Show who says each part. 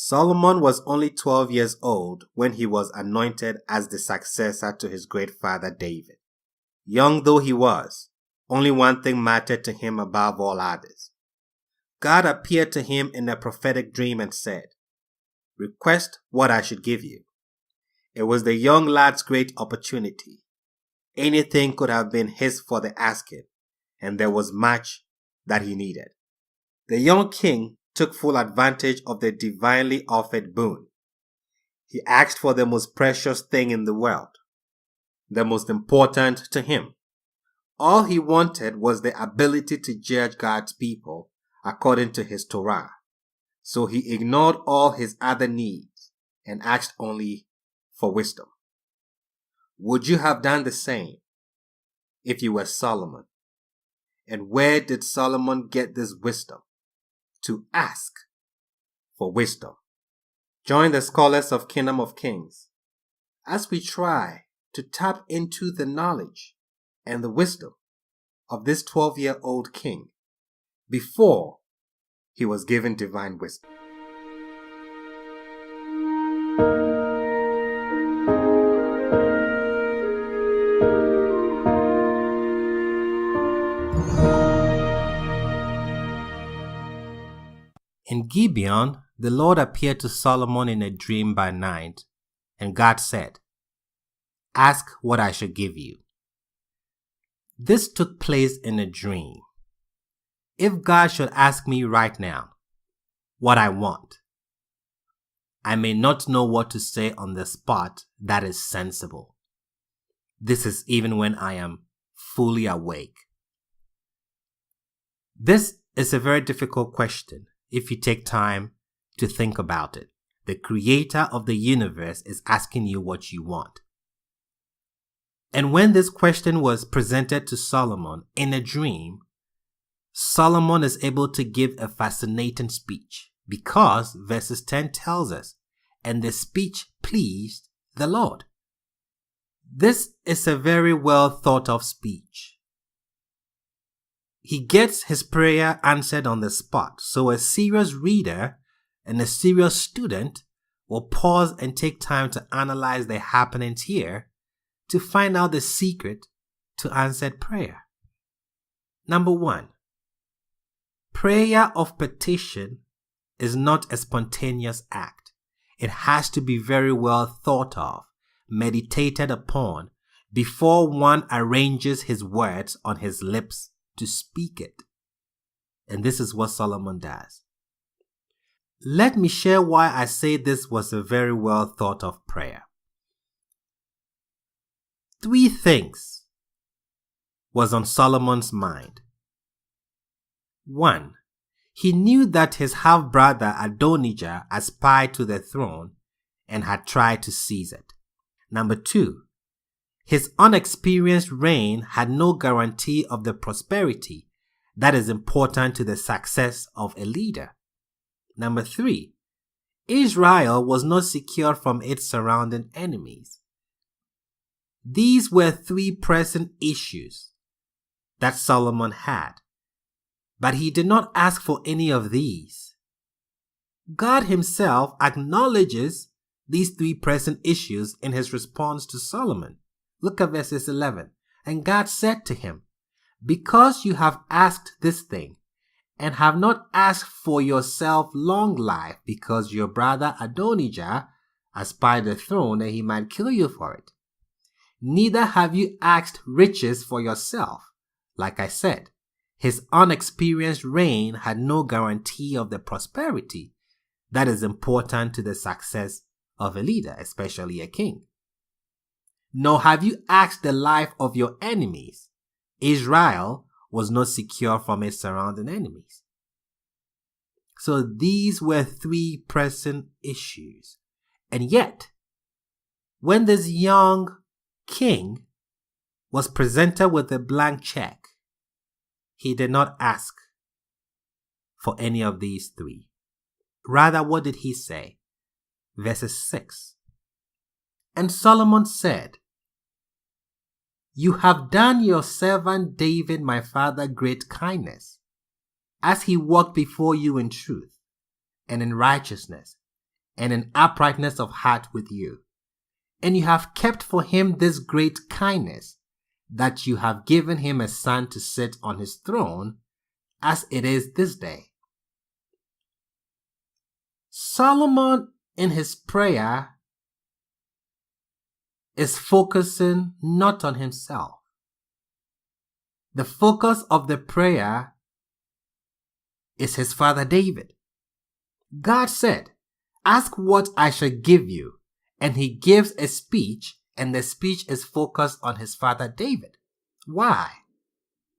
Speaker 1: Solomon was only 12 years old when he was anointed as the successor to his great father David. Young though he was, only one thing mattered to him above all others. God appeared to him in a prophetic dream and said, "Request what I should give you." It was the young lad's great opportunity. Anything could have been his for the asking, and there was much that he needed. The young king took full advantage of the divinely offered boon. He asked for the most precious thing in the world, the most important to him. All he wanted was the ability to judge God's people according to his Torah. So he ignored all his other needs and asked only for wisdom. Would you have done the same if you were Solomon? And where did Solomon get this wisdom? To ask for wisdom. Join the scholars of Kingdom of Kings as we try to tap into the knowledge and the wisdom of this 12-year-old king before he was given divine wisdom. In Gibeon, the Lord appeared to Solomon in a dream by night, and God said, "Ask what I should give you." This took place in a dream. If God should ask me right now what I want, I may not know what to say on the spot that is sensible. This is even when I am fully awake. This is a very difficult question if you take time to think about it. The creator of the universe is asking you what you want. And when this question was presented to Solomon in a dream, Solomon is able to give a fascinating speech because verses 10 tells us, "And the speech pleased the Lord." This is a very well thought of speech. He gets his prayer answered on the spot, so a serious reader and a serious student will pause and take time to analyze the happenings here to find out the secret to answered prayer. Number 1. Prayer of petition is not a spontaneous act. It has to be very well thought of, meditated upon, before one arranges his words on his lips to speak it. And this is what Solomon does. Let me share why I say this was a very well thought of prayer. 3 things was on Solomon's mind. 1. He knew that his half-brother Adonijah aspired to the throne and had tried to seize it. Number 2. His unexperienced reign had no guarantee of the prosperity that is important to the success of a leader. Number 3. Israel was not secure from its surrounding enemies. These were 3 present issues that Solomon had, but he did not ask for any of these. God himself acknowledges these 3 present issues in his response to Solomon. Look at verses 11. "And God said to him, because you have asked this thing, and have not asked for yourself long life, because your brother Adonijah aspired the throne that he might kill you for it. Neither have you asked riches for yourself. Like I said, his unexperienced reign had no guarantee of the prosperity that is important to the success of a leader, especially a king. Nor have you asked the life of your enemies. Israel was not secure from its surrounding enemies." So these were 3 present issues. And yet, when this young king was presented with a blank check, he did not ask for any of these 3. Rather, what did he say? Verses 6. "And Solomon said, you have done your servant David my father great kindness, as he walked before you in truth and in righteousness and in uprightness of heart with you. And you have kept for him this great kindness, that you have given him a son to sit on his throne, as it is this day. Solomon, in his prayer, is focusing not on himself. The focus of the prayer is his father David. God said, "Ask what I shall give you." And he gives a speech, and the speech is focused on his father David. Why?